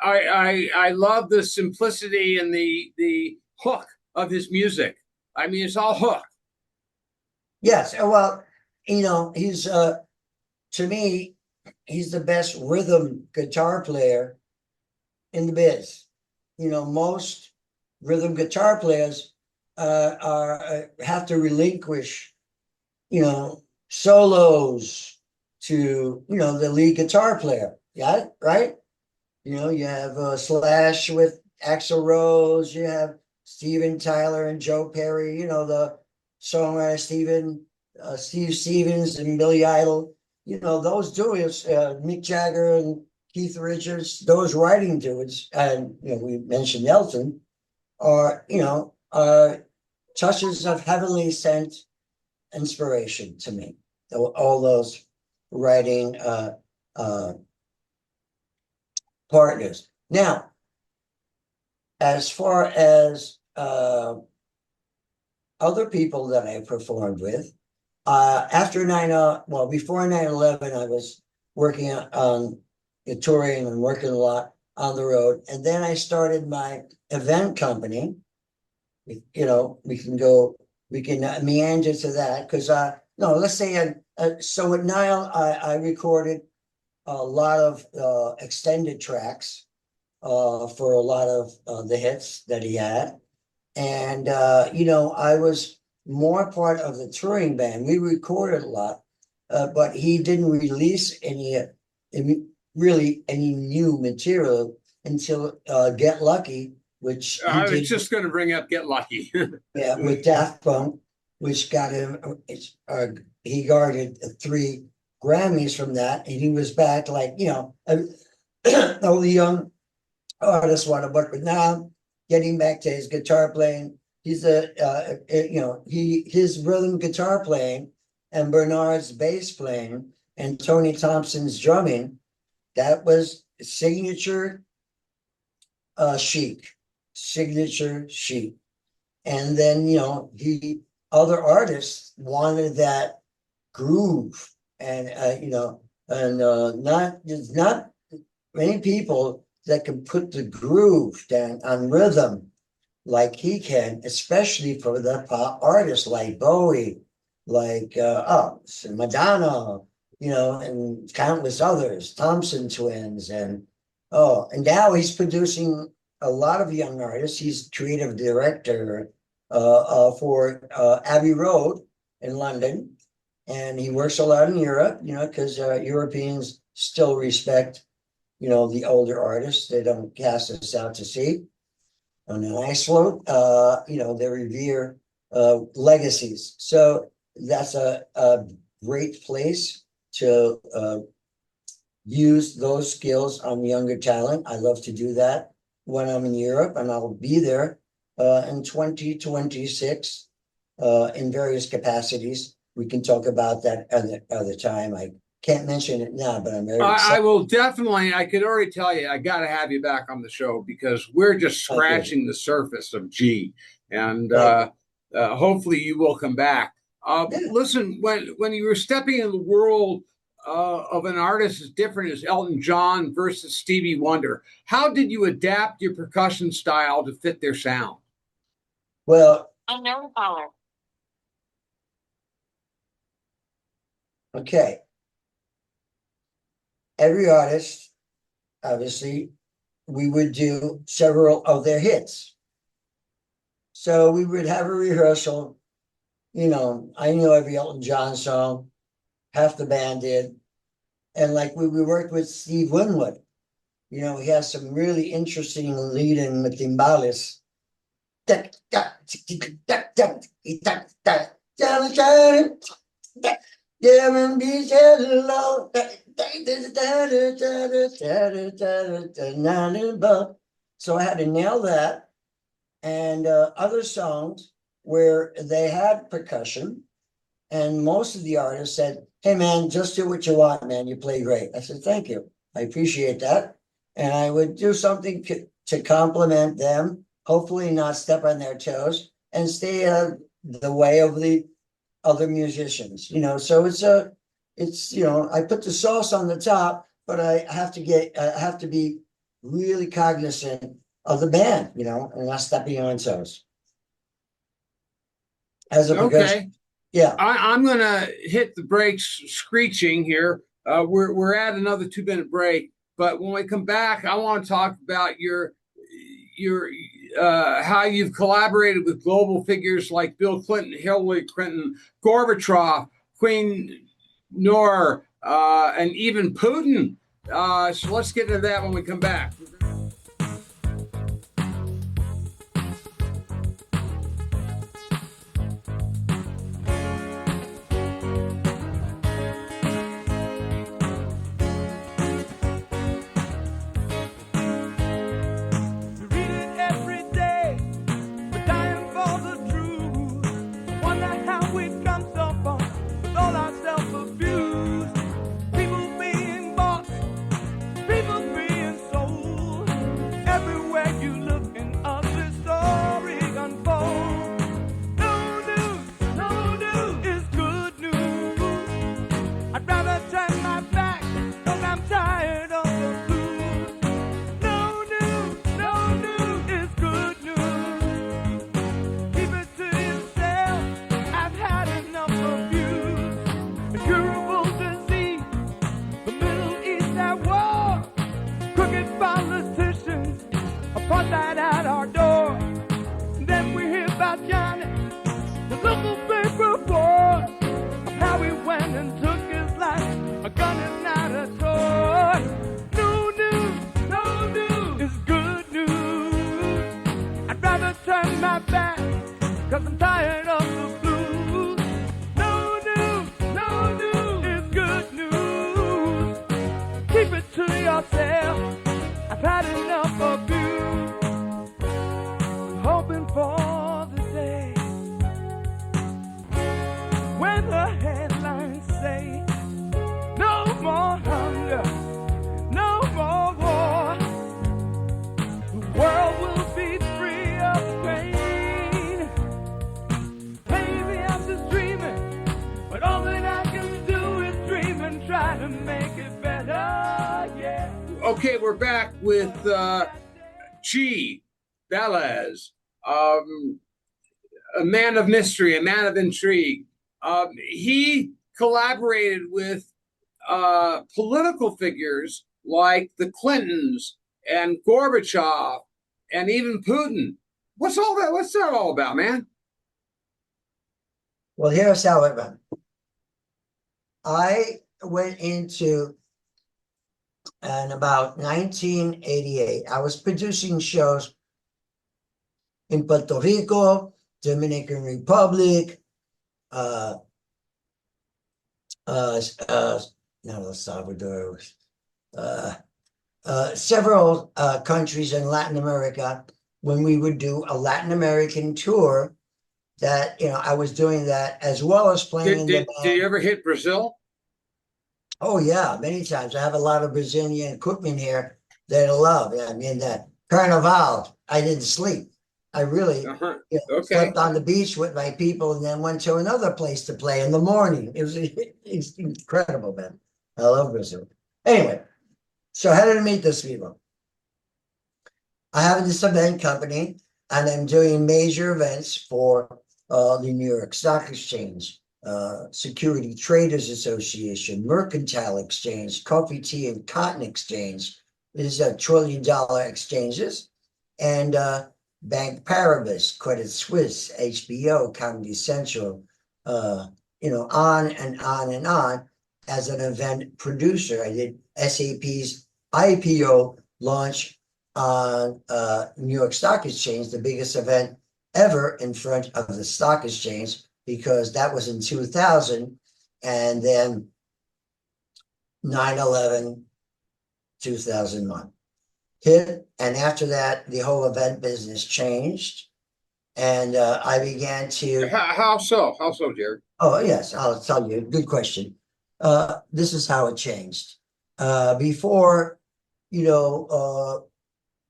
I love the simplicity and the hook of his music. I mean, it's all hook. Yes. Well, you know, he's to me, he's the best rhythm guitar player in the biz. You know, most rhythm guitar players have to relinquish, you know, solos to, you know, the lead guitar player. Yeah, right. You know, you have Slash with Axl Rose, you have Steven Tyler and Joe Perry, you know, the songwriter Steve Stevens and Billy Idol, you know, those dudes, Mick Jagger and Keith Richards, those writing dudes, and, you know, we mentioned Elton, are, you know, touches of heavenly sent inspiration to me. All those writing partners. Now, as far as other people that I performed with, after before 9/11, I was working on touring and working a lot on the road. And then I started my event company. You know, we can meander to that because, no, let's say, so with Nile, I recorded a lot of extended tracks for a lot of the hits that he had. And, you know, I was more part of the touring band. We recorded a lot, but he didn't release any new material until Get Lucky, which I was just going to bring up Get Lucky. yeah, with Daft Punk, which got him, he guarded 3 Grammys from that, and he was back like, you know, all the young artists want to work with now, getting back to his guitar playing. He's you know, his rhythm guitar playing and Bernard's bass playing and Tony Thompson's drumming, that was signature Chic. And then, you know, other artists wanted that groove, and you know, and there's not many people that can put the groove down on rhythm like he can, especially for the pop artists like Bowie, like Madonna, and countless others, Thompson twins, and now he's producing a lot of young artists. He's creative director for Abbey Road in London, and he works a lot in Europe, because Europeans still respect, the older artists. They don't cast us out to sea on an ice float. They revere legacies. So that's a great place to use those skills on younger talent. I love to do that when I'm in Europe, and I'll be there in 2026 in various capacities. We can talk about that other time. I can't mention it now, but I'm very excited. I will definitely. I could already tell you, I got to have you back on the show because we're just scratching the surface of G, and hopefully you will come back. Listen, when you were stepping in the world of an artist as different as Elton John versus Stevie Wonder, how did you adapt your percussion style to fit their sound? Well, unknown caller. Okay. Every artist, obviously, we would do several of their hits. So we would have a rehearsal. I knew every Elton John song, half the band did. And like we worked with Steve Winwood. He has some really interesting leading with timbales. So I had to nail that. And other songs where they had percussion, and most of the artists said, "Hey man, just do what you want, man. You play great." I said, "Thank you. I appreciate that." And I would do something to compliment them, hopefully not step on their toes, and stay the way of the other musicians. So it's I put the sauce on the top, but I have to be really cognizant of the band, and not stepping on toes. As a Okay. Yeah. I'm going to hit the brakes screeching here. We're at another 2-minute break, but when we come back, I want to talk about your how you've collaborated with global figures like Bill Clinton, Hillary Clinton, Gorbachev, Queen Noor, and even Putin. So let's get into that when we come back. Okay, we're back with G. Velez. a man of mystery, a man of intrigue. He collaborated with political figures like the Clintons and Gorbachev and even Putin. What's all that? What's that all about, man? Well, here's how it went. I went into, in about 1988, I was producing shows in Puerto Rico, Dominican Republic, not El Salvador, several countries in Latin America. When we would do a Latin American tour, that, you know, I was doing that as well as playing in the band. Did you ever hit Brazil? Oh yeah, many times. I have a lot of Brazilian equipment here that I love. I mean, that Carnival, I didn't sleep. I really slept on the beach with my people and then went to another place to play in the morning. It's incredible, man. I love Brazil. Anyway, so how did I meet this people? I have this event company and I'm doing major events for the New York Stock Exchange, Security Traders Association, Mercantile Exchange, Coffee, Tea, and Cotton Exchange. These are $1 trillion exchanges. And Bank Paribas, Credit Suisse, HBO, Comedy Central, you know, on and on and on. As an event producer, I did SAP's IPO launch on New York Stock Exchange, the biggest event ever in front of the stock exchange, because that was in 2000, and then 9/11, 2001 hit, and after that, the whole event business changed, and I began to. How so? How so, Jared? Oh yes, I'll tell you. Good question. This is how it changed. Before, you know,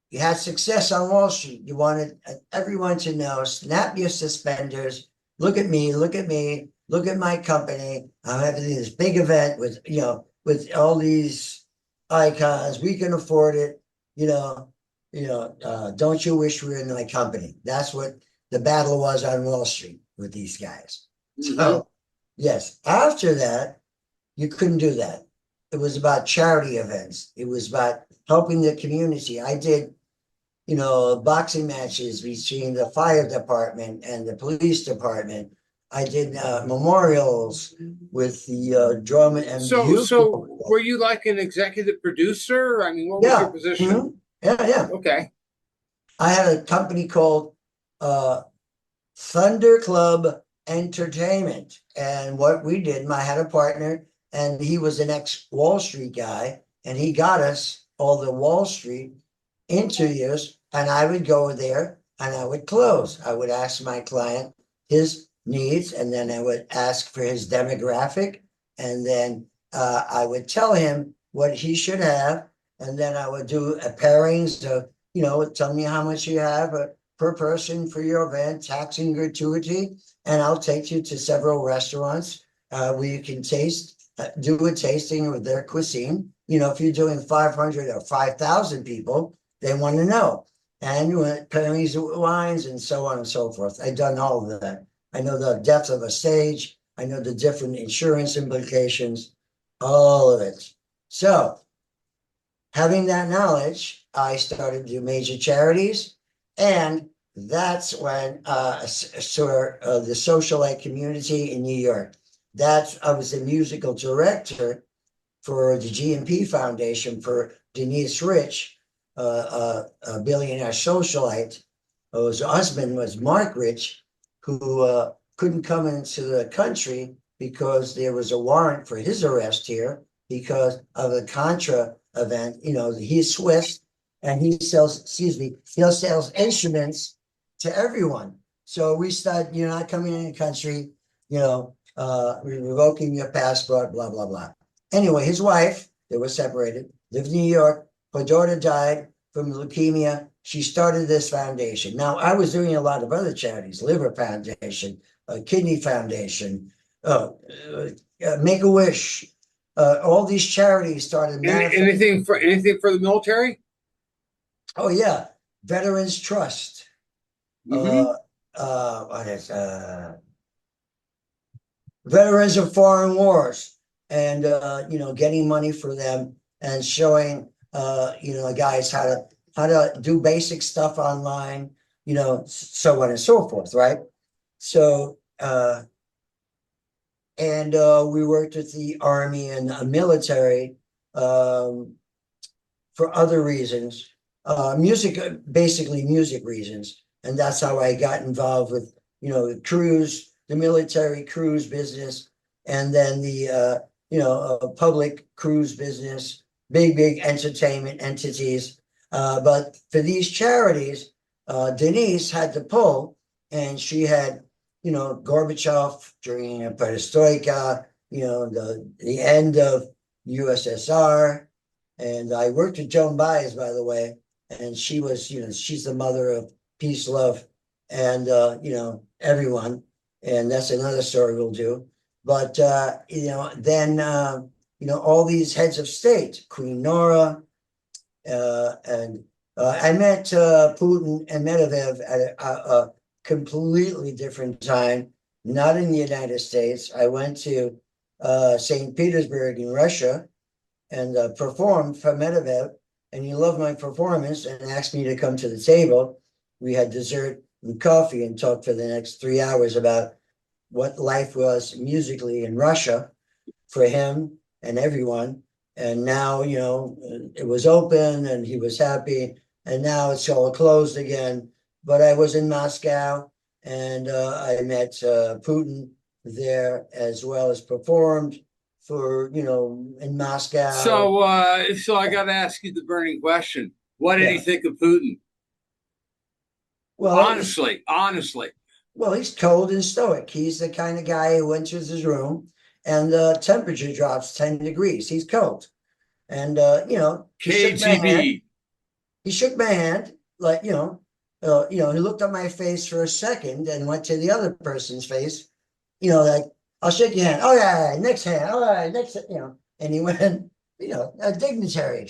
you had success on Wall Street. You wanted everyone to know, snap your suspenders. Look at me, look at me, look at my company. I'm having this big event with, you know, with all these icons. We can afford it. Don't you wish we were in my company? That's what the battle was on Wall Street with these guys. Mm-hmm. So, yes, after that, you couldn't do that. It was about charity events. It was about helping the community. I did, you know, boxing matches between the fire department and the police department. I did memorials with the drum and so were you like an executive producer? I mean, what was your position? Mm-hmm. Yeah. Okay. I had a company called Thunder Club Entertainment, and what we did, I had a partner, and he was an ex-Wall Street guy, and he got us all the Wall Street interviews, and I would go there and I would close. I would ask my client his needs, and then I would ask for his demographic, and then I would tell him what he should have, and then I would do a pairings of, you know, tell me how much you have per person for your event, tax and gratuity, and I'll take you to several restaurants where you can do a tasting of their cuisine. You know, if you're doing 500 or 5,000 people, they want to know. And pairings of wines and so on and so forth. I've done all of that. I know the depth of a stage. I know the different insurance implications, all of it. So having that knowledge, I started to do major charities. And that's when the socialite community in New York, I was a musical director for the GMP Foundation for Denise Rich, a billionaire socialite, whose husband was Mark Rich, who couldn't come into the country because there was a warrant for his arrest here because of a Contra event. You know, he's Swiss and he sells instruments to everyone. So we said, you're not coming in the country, you know, we're revoking your passport, blah, blah, blah. Anyway, his wife, they were separated, lived in New York. Her daughter died from leukemia. She started this foundation. Now, I was doing a lot of other charities, Liver Foundation, Kidney Foundation, Make-A-Wish. All these charities started. Anything for the military? Oh, yeah. Veterans Trust. Mm-hmm. What is veterans of foreign wars, and getting money for them and showing guys how to do basic stuff online, so on and so forth, right? So and we worked with the army and the military for other reasons, basically music reasons, and that's how I got involved with the military cruise business, and then the public cruise business, big entertainment entities. But for these charities, Denise had to pull, and she had Gorbachev during Perestroika, the end of USSR. And I worked with Joan Baez, by the way, and she was, she's the mother of peace, love, and everyone. And that's another story we'll do. But then all these heads of state, Queen Nora, and I met Putin and Medvedev at a completely different time, not in the United States. I went to St. Petersburg in Russia and performed for Medvedev, and he loved my performance and asked me to come to the table. We had dessert and coffee and talked for the next 3 hours about what life was musically in Russia for him and everyone. And now, it was open and he was happy, and now it's all closed again. But I was in Moscow, and I met Putin there, as well as performed for, in Moscow. So I got to ask you the burning question. What did he think of Putin? Well, honestly. Well, he's cold and stoic. He's the kind of guy who enters his room and the temperature drops 10 degrees. He's cold. And, he KGB. shook my hand, like, he looked at my face for a second and went to the other person's face, like, I'll shake your hand. Oh, yeah, next hand. All right, next, and he went, a dignitary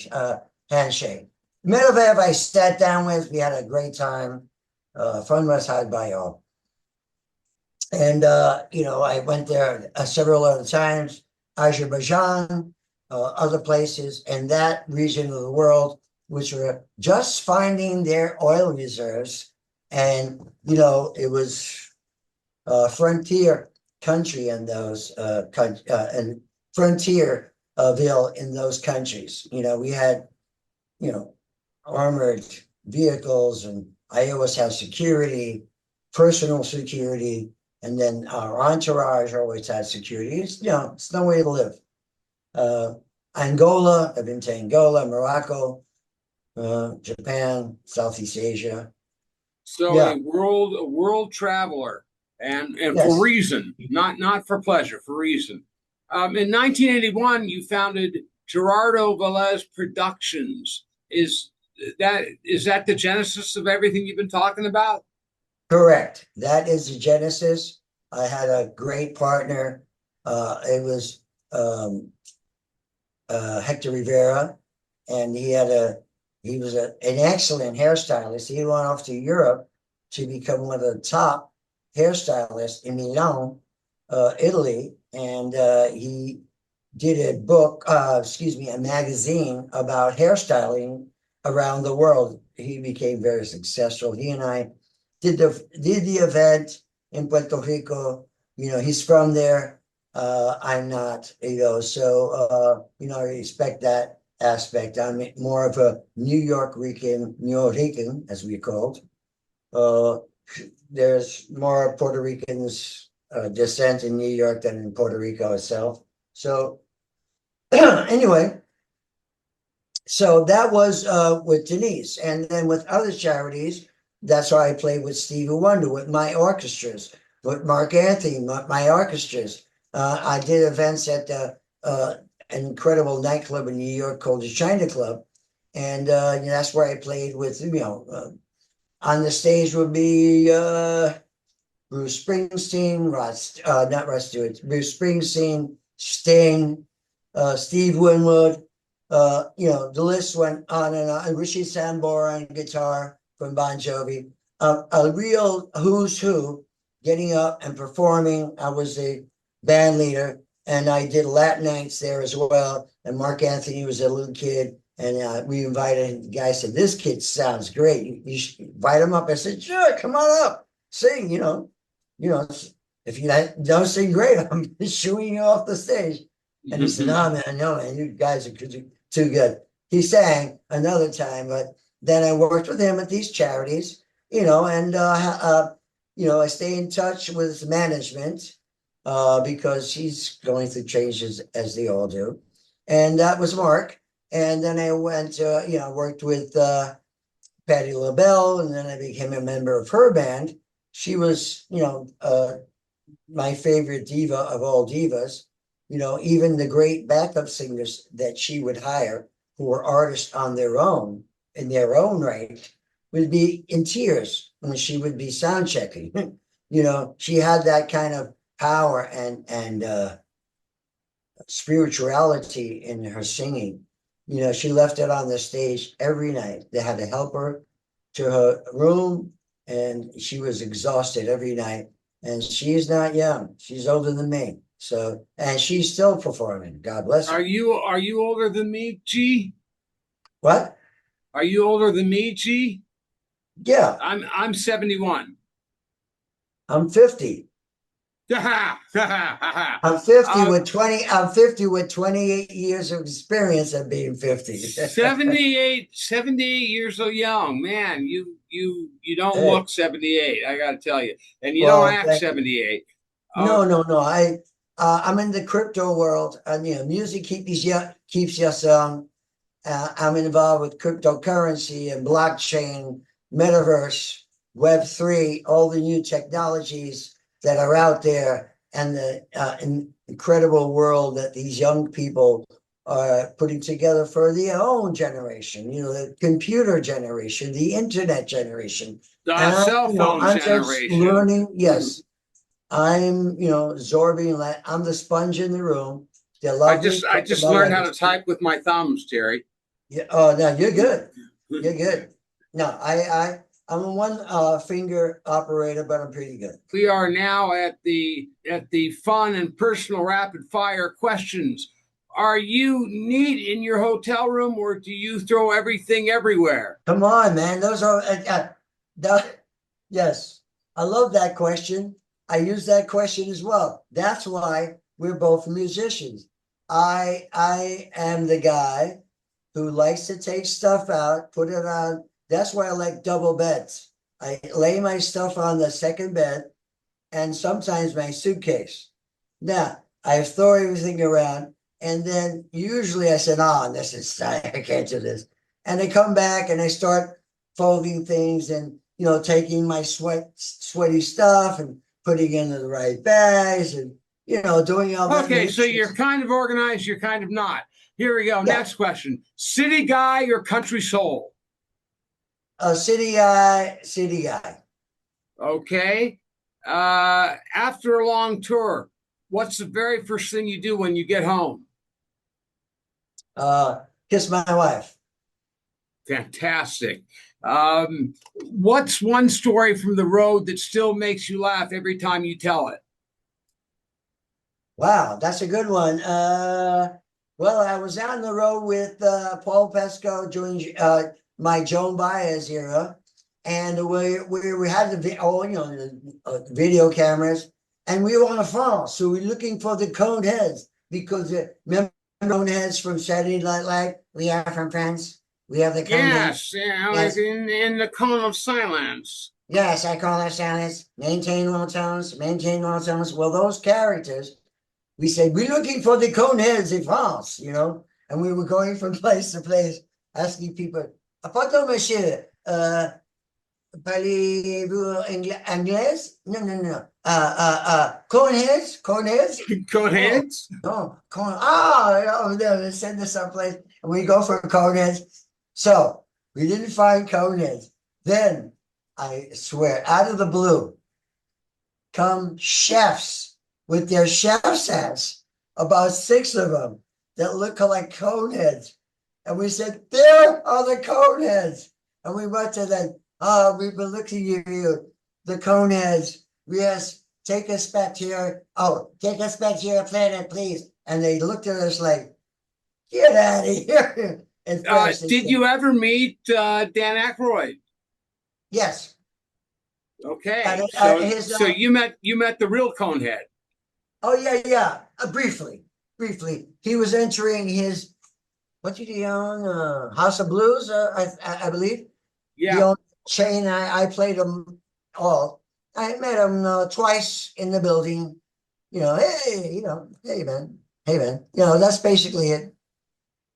handshake. Medvedev, I sat down with. We had a great time. Fun was had by all. And, I went there several other times, Azerbaijan, other places, and that region of the world, which were just finding their oil reserves. And, it was frontier country in those and frontierville in those countries. We had, armored vehicles, and I always have security, personal security, and then our entourage always had security. It's no way to live. Angola, I've been to Angola, Morocco, Japan, Southeast Asia. So a world traveler, and yes, for reason, not for pleasure, for reason. In 1981, you founded Gerardo Velez Productions. Is that the genesis of everything you've been talking about? Correct. That is the genesis. I had a great partner. It was Hector Rivera, and he was an excellent hairstylist. He went off to Europe to become one of the top hairstylists in Milan, Italy, and he did a magazine about hairstyling around the world. He became very successful. He and I did the event in Puerto Rico. He's from there. I'm not, so I respect that aspect. I'm more of a New Rican, as we called. There's more Puerto Ricans descent in New York than in Puerto Rico itself. So anyway, so that was with Denise, and then with other charities. That's why I played with Stevie Wonder, with my orchestras, with Mark Anthony, my orchestras. I did events at an incredible nightclub in New York called the China Club, and that's where I played with. On the stage would be Bruce Springsteen, not Rod Stewart, Bruce Springsteen, Sting, Steve Winwood. The list went on and on. Richie Sambora on guitar from Bon Jovi. a real who's who getting up and performing. I was a band leader, and I did Latin nights there as well. And Mark Anthony was a little kid, and we invited him. The guy said, "This kid sounds great. You should invite him up." I said, "Sure, come on up, sing." If you don't sing great, I'm shooing you off the stage. And he said, "No, man, no, man, you guys are too good." He sang another time, but then I worked with him at these charities, and I stay in touch with his management because he's going through changes as they all do. And that was Mark. And then I went, worked with Patti LaBelle, and then I became a member of her band. She was, my favorite diva of all divas. Even the great backup singers that she would hire, who were artists on their own, in their own right, would be in tears when she would be sound checking. She had that kind of power and spirituality in her singing. She left it on the stage every night. They had to help her to her room, and she was exhausted every night. And she's not young. She's older than me. So, and she's still performing. God bless her. Are you older than me, G? What? Are you older than me, G? Yeah. I'm 71. I'm 50. I'm 50 with 20. I'm 50 with 28 years of experience of being 50. 78 years so young, man. You don't look 78. I got to tell you, and you don't act 78. No. I'm in the crypto world, and music keeps you young. I'm involved with cryptocurrency and blockchain, metaverse, Web3, all the new technologies that are out there, and the incredible world that these young people are putting together for their own generation, the computer generation, the internet generation. Cell phone generation. Just learning, yes. I'm, absorbing that. I'm the sponge in the room. I just learned how to type with my thumbs, Terry. Yeah. Oh, no, you're good. You're good. No, I'm a one finger operator, but I'm pretty good. We are now at the fun and personal rapid fire questions. Are you neat in your hotel room, or do you throw everything everywhere? Come on, man. Those are yes. I love that question. I use that question as well. That's why we're both musicians. I am the guy who likes to take stuff out, put it on. That's why I like double beds. I lay my stuff on the second bed, and sometimes my suitcase. Now, I throw everything around, and then usually I said, I can't do this. And I come back and I start folding things and, taking my sweaty stuff and putting it into the right bags and, doing all that. Okay, so you're kind of organized, you're kind of not. Here we go. Yeah. Next question. City guy or country soul? City guy. Okay. After a long tour, what's the very first thing you do when you get home? Kiss my wife. Fantastic. What's one story from the road that still makes you laugh every time you tell it? Wow, that's a good one. Well, I was on the road with Paul Pesco during my Joan Baez era, and we had the video cameras, and we were on a phone, so we're looking for the cone heads, because remember cone heads from Saturday Night Live? We are from France. We have the cone heads. Yes, in the cone of silence. Yes, I call that silence. Maintain low tones. Well, those characters, we said, we're looking for the cone heads in France, and we were going from place to place, asking people, pardon, monsieur, parlez-vous anglais? No. Cone heads? Cone heads? No, cone. They send us someplace, and we go for cone heads. So we didn't find cone heads. Then, I swear, out of the blue, come chefs with their chef's hats, about 6 of them that look like cone heads. And we said, there are the cone heads. And we went to them. We've been looking at you, the Coneheads. Yes, take us back to your, take us back to your planet, please. And they looked at us like, get out of here. And Did you ever meet Dan Aykroyd? Yes. Okay, so you met the real Conehead. Oh yeah. Briefly. He was entering his, what did he own? House of Blues, I believe. Yeah. He owned a chain. I played him all. I met him twice in the building. Hey man. That's basically it.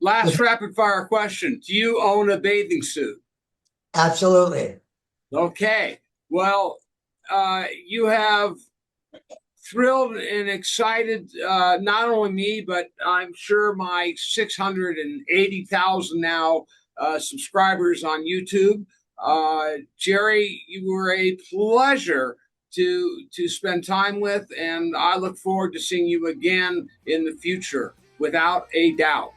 Last rapid fire question: do you own a bathing suit? Absolutely. Okay. Well, you have thrilled and excited not only me, but I'm sure my 680,000 now subscribers on YouTube. Jerry, you were a pleasure to spend time with, and I look forward to seeing you again in the future, without a doubt.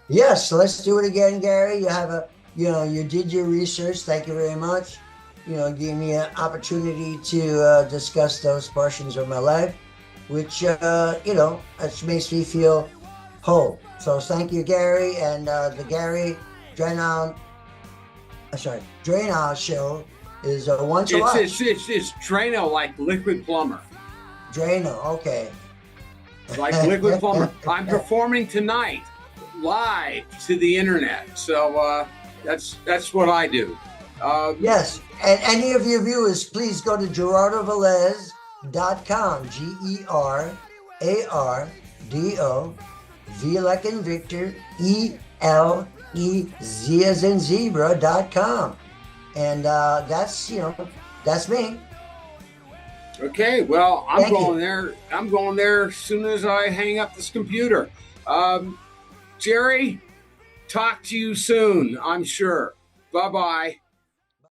Yes, let's do it again, Gary. You did your research. Thank you very much. Give me an opportunity to discuss those portions of my life, which, it makes me feel whole. So thank you, Gary. And the Gary Dranow show is once a watch. It's Dranow, like liquid plumber. Dranow, okay. Like liquid plumber. I'm performing tonight live to the internet. So that's what I do. Yes, and any of your viewers, please go to GerardoVelez.com. GerardoVelez, V like in Victor, ELEZ as in zebra.com. And that's me. Okay, well, I'm going there as soon as I hang up this computer. Jerry, talk to you soon, I'm sure. Bye-bye.